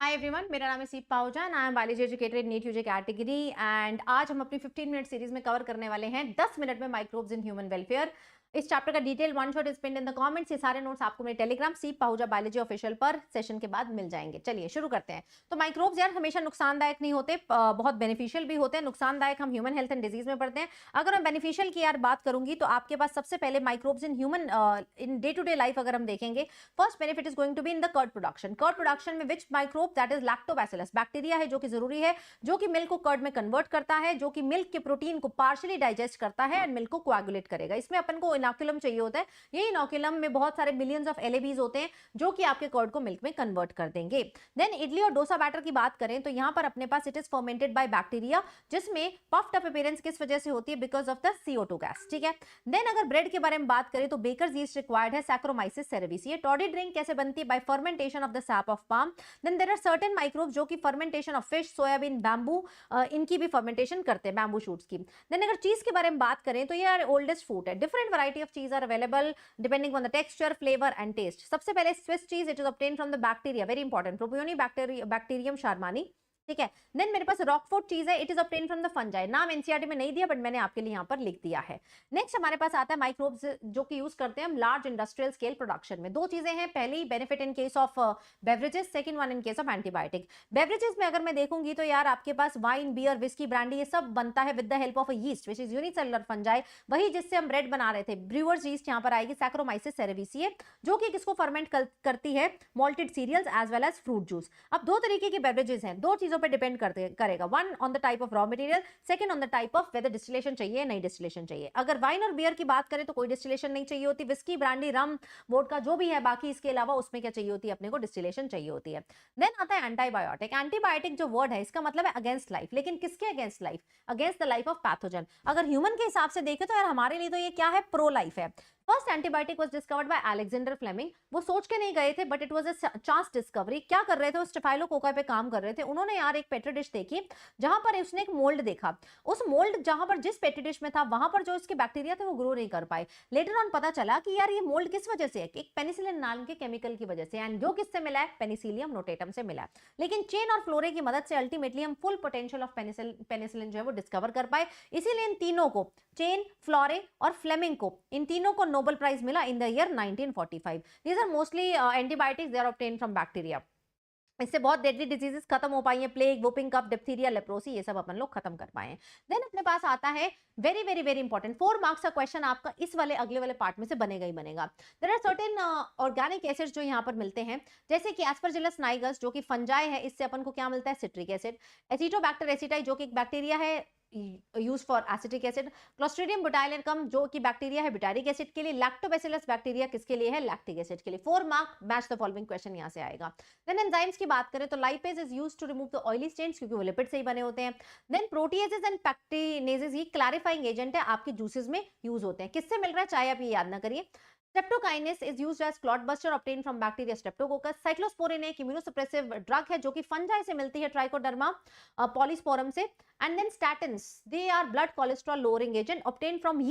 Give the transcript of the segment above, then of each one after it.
Hi everyone, मेरा नाम है Seep Pahuja and I am biology educator in NEET UG category. And आज हम अपनी 15 मिनट सीरीज में कवर करने वाले हैं 10 मिनट में माइक्रोब्स इन ह्यूमन वेलफेयर। इस चैप्टर का detail one shot is pinned in the comments. ये सारे नोट्स आपको मेरे टेलीग्राम सीप पाहुजा बायोलॉजी ऑफिशियल पर सेशन के बाद मिल जाएंगे। चलिए शुरू करते हैं। तो माइक्रोब्स यार हमेशा नुकसानदायक नहीं होते, बहुत बेनिफिशियल भी होते हैं। नुकसानदायक हम ह्यूमन हेल्थ एंड डिजीज में पढ़ते हैं। अगर मैं बेनिफिशियल की यार बात करूंगी तो आपके पास सबसे पहले microbes in human in day to day life अगर हम देखेंगे, first benefit is going to be in the curd production. Curd production में which microbe, that is lactobacillus bacteria है जो कि जरूरी है, जो कि मिल्क को कर्ड में कन्वर्ट करता है, जो कि मिल्क के प्रोटीन को पार्शियली डाइजेस्ट करता है एंड मिल्क को कोएगुलेट करेगा। इसमें अपन को इनोकुलम चाहिए होता है। ये इनोकुलम में बहुत सारे मिलियंस ऑफ एलएबीज होते हैं जो कि आपके कर्ड को मिल्क में कन्वर्ट कर देंगे। देन इडली और डोसा बैटर की बात करें तो यहां पर अपने पास it is fermented by bacteria, जिसमें पफ्ड अप अपीयरेंस किस वजह से होती है? Because of the CO2 gas. ठीक है। देन अगर ब्रेड के बारे में बात करें तो बेकर्स यीस्ट रिक्वायर्ड है, सैक्रोमाइसिस सेरेविस। ये टॉडी ड्रिंक कैसे बनती है? By fermentation of the sap of palm. Then there are certain microbes जो कि fermentation of fish, soybean, bamboo, इनकी भी फर्मेंटेशन करते हैं, बैम्बू शूट्स की। देन अगर चीज के बारे में बात करें तो ये ओल्डेस्ट फूड है। Different variety of cheese are available depending on the texture, flavour and taste. सबसे पहले Swiss cheese, it is obtain from the bacteria, very important, propionibacterium shermanii. ठीक है। देन मेरे पास रॉकफोर्ट चीज है, it is obtain from the fungi. नाम NCERT में नहीं दिया बट मैंने आपके लिए यहाँ पर लिख दिया है। नेक्स्ट हमारे पास आता है माइक्रोब्स जो कि यूज करते हैं हम लार्ज इंडस्ट्रियल स्केल प्रोडक्शन में। दो चीजें हैं, पहली benefit in case of beverages, second one in case of antibiotic. Beverages में अगर मैं देखूंगी तो यार आपके पास वाइन, बियर, विस्की, ब्रांडी, ये सब बनता है with the help of a yeast which is unicellular fungi. वही जिससे हम ब्रेड बना रहे थे, ब्रूअर्स यीस्ट यहाँ पर आएगी, सैक्रोमाइसिस सेरेविसिए, जो कि किसको फर्मेंट करती है? Malted cereals as well as fruit juice. अब दो तरीके की बेवरेजेस हैं, दो चीजों पर डिपेंड करेगा। One on the type of raw material, second on the type of whether distillation चाहिए, नहीं डिस्टिलेशन चाहिए। अगर वाइन और बियर की बात करें तो कोई डिस्टिलेशन नहीं चाहिए होती। विस्की, ब्रांडी, रम, वोडका जो भी है, बाकी इसके अलावा उसमें क्या चाहिए होती है? अपने को डिस्टिलेशन चाहिए होती है। देन आता है एंटीबायोटिक। एंटीबायोटिक जो वर्ड है इसका मतलब है अगेंस्ट लाइफ, लेकिन किसके against life? Against the life of pathogen. अगर ह्यूमन के हिसाब से देखें तो यार हमारे लिए तो ये क्या है? प्रो लाइफ है। First antibiotic was discovered by Alexander Fleming. वो सोच के नहीं गए थे but it was a chance discovery. क्या कर रहे थे? वो स्टेफाइलोकोका पे काम कर रहे थे। उन्होंने यार एक पेट्री डिश देखी जहां पर उसने एक मोल्ड देखा। उस मोल्ड जहां पर जिस पेट्री डिश में था वहां पर जो इसके बैक्टीरिया थे वो ग्रो नहीं कर पाए। लेटर ऑन पता चला कि यार ये मोल्ड किस वजह से है? एक पेनिसिलिन नाम के केमिकल की वजह से। एंड जो किससे मिला है? पेनिसिलियम नोटेटम से मिला है। लेकिन चेन और फ्लोरे की मदद से अल्टीमेटली हम फुल पोटेंशियल ऑफ पेनिसिलिन जो है वो डिस्कवर कर पाए। इसीलिए इन तीनों को, चेन, फ्लोरे और फ्लेमिंग को, इन तीनों को नोबेल प्राइज मिला in the year 1945। These are mostly antibiotics, they are obtain from bacteria. इससे बहुत डेडली डिजीजेस खत्म हो पाई हैं, plague, whooping cough, diphtheria, leprosy, ये सब अपन लोग खत्म कर पाए हैं। देन अपने पास आता है very very very important 4 marks का क्वेश्चन आपका इस वाले अगले वाले पार्ट में से बनेगा ही बनेगा। There are certain organic acids जो यहाँ पर मिलते हैं, जैसे कि एस्परजिलस नाइगस जो कि फंजाई है, इससे अपन को क्या मिलता है? Citric acid. एसिटोबैक्टर एसिटाई जो कि एक बैक्टीरिया है use for acetic acid. Clostridium butylicum जो कि बैक्टीरिया है ब्यूटारिक एसिड के लिए। लैक्टोबैसिलस बैक्टीरिया किसके लिए है? लैक्टिक एसिड के लिए। 4 mark, match the following question यहां से आएगा। देन एंजाइम्स की बात करें तो lipase is used to remove the oily stains, क्योंकि वो लिपिड से ही बने होते हैं। देन प्रोटीएजेस एंड पैक्टिनेजेस, ये क्लैरिफाइंग एजेंट है, आपके जूसेस में यूज होते हैं। किससे मिल रहा है? चाहे आप ये याद ना करिए। Streptokinase is used as clot buster obtained from bacteria Streptococcus. Cyclosporin एक immunosuppressive drug है जो कि फंजाई से मिलती है, ट्राइकोडर्मा पॉलीस्पोरम से। And then statins, they are blood cholesterol lowering agent obtained from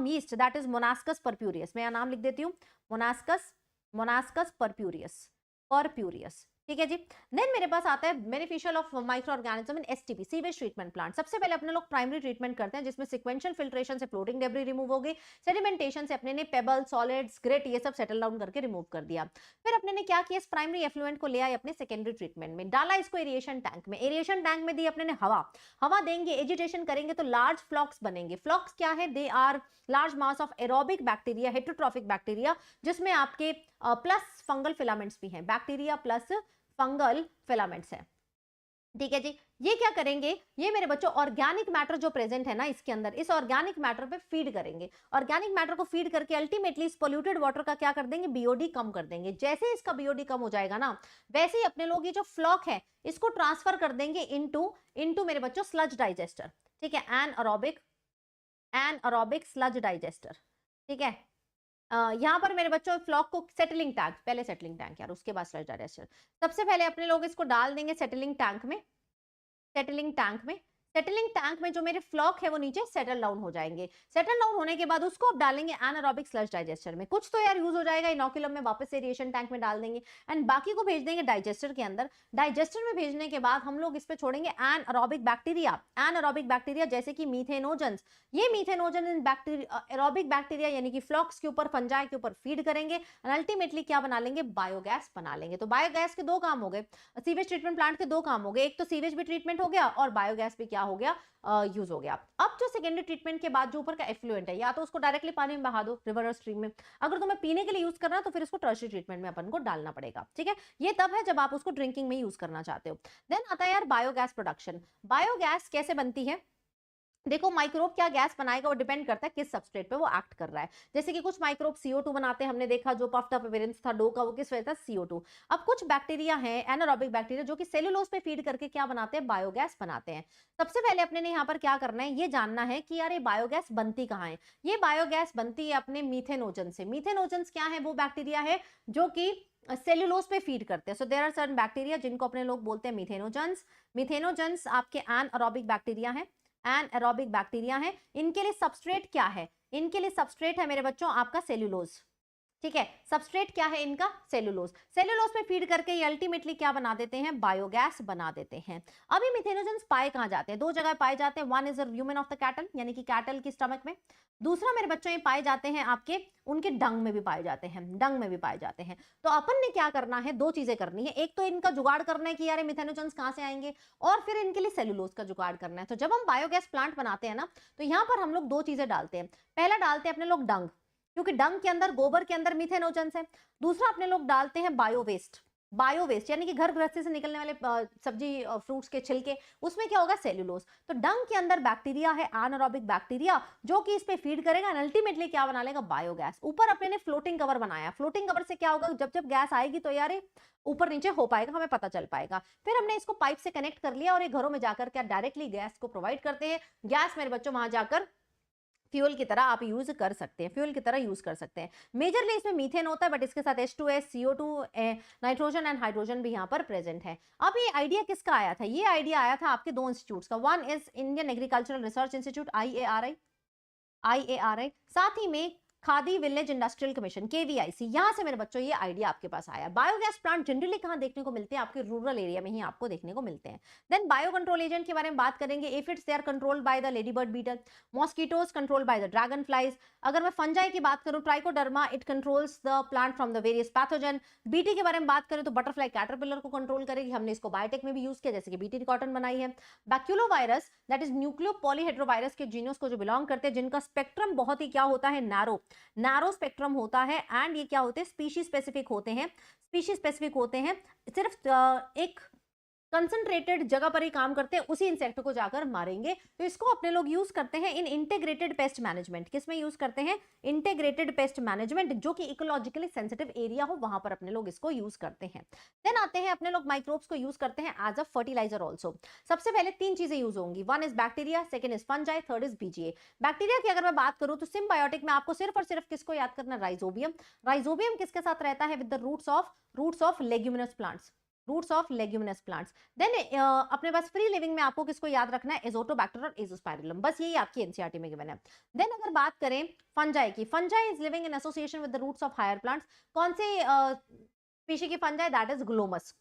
yeast, that is Monascus purpureus। मैं यहाँ नाम लिख देती हूँ, Monascus purpureus। ठीक है जी। देन मेरे पास आता है beneficial of micro organism in STP, sewage treatment plant. सबसे पहले अपने लोग प्राइमरी ट्रीटमेंट करते हैं जिसमें सिक्वेंशियल फिल्ट्रेशन से फ्लोटिंग डेब्री रिमूव हो गई, सेडिमेंटेशन से अपने ने पेबल, सॉलिड्स, ग्रेट, ये सब सेटल डाउन करके रिमूव कर दिया। फिर अपने ने क्या किया? इस प्राइमरी एफ्लुएंट को ले आए अपने सेकेंडरी ट्रीटमेंट में, डाला इसको एरिएशन टैंक में। एरिएशन टैंक में दी अपने ने हवा देंगे, एजिटेशन करेंगे तो लार्ज फ्लॉक्स बनेंगे। फ्लॉक्स क्या है? They are large mass of aerobic bacteria, heterotrophic bacteria, जिसमें आपके प्लस फंगल फिलामेंट्स भी हैं, बैक्टीरिया प्लस फंगल फिलामेंट्स है। ठीक है जी। ये क्या करेंगे? ये मेरे बच्चों ऑर्गेनिक मैटर जो प्रेजेंट है ना इसके अंदर, इस ऑर्गेनिक मैटर पे फीड करेंगे। ऑर्गेनिक मैटर को फीड करके अल्टीमेटली इस पोल्यूटेड वाटर का क्या कर देंगे? बीओडी कम कर देंगे। जैसे इसका बीओडी कम हो जाएगा ना, वैसे ही अपने लोग ये जो फ्लॉक है इसको ट्रांसफर कर देंगे इनटू मेरे बच्चों स्लज डाइजेस्टर। ठीक है, एनअरोबिक स्लज डाइजेस्टर। ठीक है। यहाँ पर मेरे बच्चों फ्लॉक को सेटलिंग टैंक, पहले सेटलिंग टैंक यार, उसके बाद स्लज डाइजेस्टर। सबसे पहले अपने लोग इसको डाल देंगे सेटलिंग टैंक में। सेटलिंग टैंक में जो मेरे फ्लॉक है वो नीचे सेटल डाउन हो जाएंगे। सेटल डाउन होने के बाद उसको अब डालेंगे एनारोबिक स्लश डाइजेस्टर में। कुछ तो यार यूज हो जाएगा इनोकुलम में, वापस से एरिएशन टैंक में डाल देंगे एंड बाकी को भेज देंगे डाइजेस्टर के अंदर। डाइजेस्टर में भेजने के बाद हम लोग इस पे छोड़ेंगे एनारोबिक बैक्टीरिया। एनारोबिक बैक्टीरिया जैसे कि मीथेनोजेंस। ये मीथेनोजन इन बैक्टीरिया, एरोबिक बैक्टीरिया यानी कि फ्लॉक्स के ऊपर, फंजाई के ऊपर फीड करेंगे एंड अल्टीमेटली क्या बना लेंगे, बायोगैस बना लेंगे। तो बायोगैस के दो काम हो गए, सीवेज ट्रीटमेंट प्लांट के दो काम हो गए, एक तो सीवेज भी ट्रीटमेंट हो गया और बायोगैस भी क्या हो गया, यूज हो गया। अब जो सेकेंडरी ट्रीटमेंट के बाद जो ऊपर का एफ्लुएंट है, या तो उसको डायरेक्टली पानी में बहा दो रिवर और स्ट्रीम में, अगर तुम्हें पीने के लिए यूज करना है तो फिर उसको टर्शियरी ट्रीटमेंट में अपन को डालना पड़ेगा। ठीक है, ये तब है जब आप उसको ड्रिंकिंग में यूज करना चाहते हो। देन आता है यार बायोगैस प्रोडक्शन। बायोगैस कैसे बनती है, देखो माइक्रोब क्या गैस बनाएगा वो डिपेंड करता है किस सबस्ट्रेट पे वो एक्ट कर रहा है। जैसे कि कुछ माइक्रोब CO2 बनाते हैं, हमने देखा जो पफ्ड अप अपीयरेंस था डो का वो किस वजह से CO2। अब कुछ बैक्टीरिया हैं एनारोबिक बैक्टीरिया जो कि सेलुलोज पे फीड करके क्या बनाते हैं, बायोगैस बनाते हैं। सबसे पहले अपने ने यहाँ पर क्या करना है, ये जानना है कि यार ये बायोगैस बनती कहाँ है। ये बायोगैस बनती है अपने मीथेनोजन से। मीथेनोजन क्या है, वो बैक्टीरिया है जो कि सेलुलोज पे फीड करते हैं। So there are certain bacteria जिनको अपने लोग बोलते हैं मीथेनोजेंस। मीथेनोजेंस आपके एनारोबिक बैक्टीरिया है, एनारोबिक बैक्टीरिया है। इनके लिए सबस्ट्रेट क्या है, इनके लिए सबस्ट्रेट है मेरे बच्चों आपका सेलुलोज। ठीक है, सबस्ट्रेट क्या है इनका, सेलुलोज। सेलुलोज पे फीड करके ये अल्टीमेटली क्या बना देते हैं, बायोगैस बना देते हैं। अभी मिथेनोजेंस पाए कहां जाते हैं, दो जगह पाए जाते हैं। One is a human of the cattle यानी कि कैटल की स्टमक में। दूसरा मेरे बच्चों ये पाए जाते हैं आपके उनके डंग में भी पाए जाते हैं, डंग में भी पाए जाते हैं। तो अपन ने क्या करना है, दो चीजें करनी है। एक तो इनका जुगाड़ करना है कि यार मिथेनोजेंस कहां से आएंगे, और फिर इनके लिए सेलुलोज का जुगाड़ करना है। तो जब हम बायोगैस प्लांट बनाते हैं ना, तो यहाँ पर हम लोग दो चीजें डालते हैं। पहला डालते हैं अपने लोग डंग, क्योंकि डंग के अंदर, गोबर के अंदर मीथेनोजेंस है। दूसरा अपने लोग डालते हैं बायो वेस्ट। बायो वेस्ट यानी कि घर गृहस्थी से निकलने वाले सब्जी फ्रूट्स के छिलके, उसमें क्या होगा, सेल्यूलोज। तो डंग के अंदर बैक्टीरिया है एनारोबिक बैक्टीरिया जो कि इस पे फीड करेगा एंड अल्टीमेटली क्या बना लेगा, बायोगैस। ऊपर अपने ने फ्लोटिंग कवर बनाया। फ्लोटिंग कवर से क्या होगा, जब जब गैस आएगी तो यार ऊपर नीचे हो पाएगा, हमें पता चल पाएगा। फिर हमने इसको पाइप से कनेक्ट कर लिया और ये घरों में जाकर क्या डायरेक्टली गैस को प्रोवाइड करते हैं। गैस मेरे बच्चों वहां जाकर फ्यूल की तरह आप यूज कर सकते हैं, फ्यूल की तरह यूज कर सकते हैं। मेजरली इसमें मीथेन होता है, बट इसके साथ H2S, CO2, nitrogen and hydrogen भी यहाँ पर प्रेजेंट है। अब ये आइडिया किसका आया था, ये आइडिया आया था आपके दो इंस्टीट्यूट्स का। One is Indian agricultural research institute IARI, साथ ही में khadi village industrial commission KVIC। यहां से मेरे बच्चों ये आइडिया आपके पास आया। बायोगैस प्लांट जनरली कहां देखने को मिलते हैं, आपके रूरल एरिया में ही आपको देखने को मिलते हैं। देन बायो कंट्रोल एजेंट के बारे में बात करेंगे। Aphids they are controlled by the ladybird beetle, mosquitoes controlled by the dragonflies. अगर मैं फंजाई की बात करूं, trichoderma, it controls the plant from the various pathogen. BT के बारे में बात करें तो बटरफ्लाई कैटरपिलर को कंट्रोल करेगी। हमने इसको बायोटेक में भी यूज किया, जैसे कि बीटी कॉटन बनाई है। बैक्यूलोवायरस दैट इज न्यूक्लियो पॉलीहेड्रोवायरस के जीनस को जो बिलोंग करते हैं, जिनका स्पेक्ट्रम बहुत ही क्या होता है, नैरो स्पेक्ट्रम होता है एंड ये क्या होते हैं, स्पीशीज स्पेसिफिक होते हैं। स्पीशीज स्पेसिफिक होते हैं, सिर्फ एक कंसंट्रेटेड जगह पर ही काम करते हैं, उसी इंसेक्ट को जाकर मारेंगे। तो इसको अपने लोग यूज करते हैं इन इंटीग्रेटेड पेस्ट मैनेजमेंट। किसमें यूज करते हैं, इंटीग्रेटेड पेस्ट मैनेजमेंट, जो कि इकोलॉजिकली सेंसिटिव एरिया हो वहां पर अपने लोग इसको यूज करते हैं। देन आते हैं अपने लोग माइक्रोब्स को यूज करते हैं एज अ फर्टिलाइजर ऑल्सो। सबसे पहले तीन चीजें यूज होंगी। One is bacteria, second is fungi, third is BGA। Bacteria की अगर मैं बात करूं तो सिम्बायोटिक में आपको सिर्फ और सिर्फ किसको याद करना, राइजोबियम। राइजोबियम किसके साथ रहता है, with the roots of leguminous plants, roots of leguminous plants. Then अपने पास फ्री लिविंग में आपको किसको याद रखना है, एजोटोबैक्टर और एजोस्पाइरुलम। बस यही आपकी एनसीईआरटी में गिवन है। देन अगर बात करें फंजाई की, fungi is living in association with the roots of higher plants. कौन से स्पीशी की फंजाई, दैट इज ग्लोमस।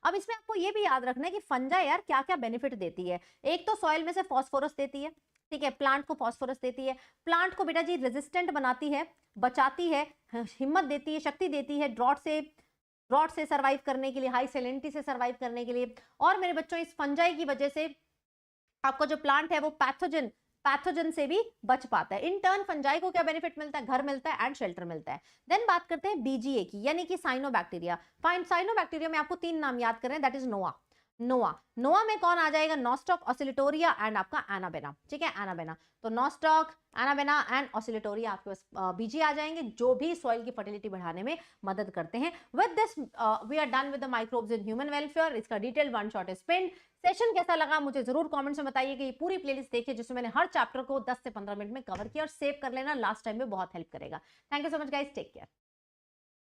अब इसमें आपको ये भी याद रखना है कि फंजाई यार क्या क्या बेनिफिट देती है। एक तो सॉइल में से फॉस्फोरस देती है, ठीक है, प्लांट को फॉस्फोरस देती है। प्लांट को बेटा जी रेजिस्टेंट बनाती है, बचाती है, हिम्मत देती है, शक्ति देती है ड्रॉट से सर्वाइव करने के लिए, हाई सैलिनिटी से सर्वाइव करने के लिए। और मेरे बच्चों इस फंजाई की वजह से आपका जो प्लांट है वो पैथोजन से भी बच पाता है। इन टर्न फंजाई को क्या बेनिफिट मिलता है, घर मिलता है एंड शेल्टर मिलता है। देन बात करते हैं BGA की, यानी कि साइनोबैक्टीरिया। साइनोबैक्टीरिया में आपको तीन नाम याद करें, दैट इज नोआ में कौन आ जाएगा, नॉस्टॉक, ऑसिलेटोरिया एंड आपका एनाबेना। ठीक है, एनाबेना। तो नॉस्टॉक, एनाबेना एंड ऑसिलेटोरिया आपके पास BGA आ जाएंगे, जो भी सॉइल की फर्टिलिटी बढ़ाने में मदद करते हैं। With this we are done with the microbes in human welfare. इसका detail one shot spin session कैसा लगा मुझे जरूर कमेंट्स में बताइए। कि ये पूरी प्लेलिस्ट देखिए जिसमें मैंने हर चैप्टर को 10 से 15 मिनट में कवर किया, और सेव कर लेना, लास्ट टाइम में बहुत हेल्प करेगा। Thank you so much guys, take care.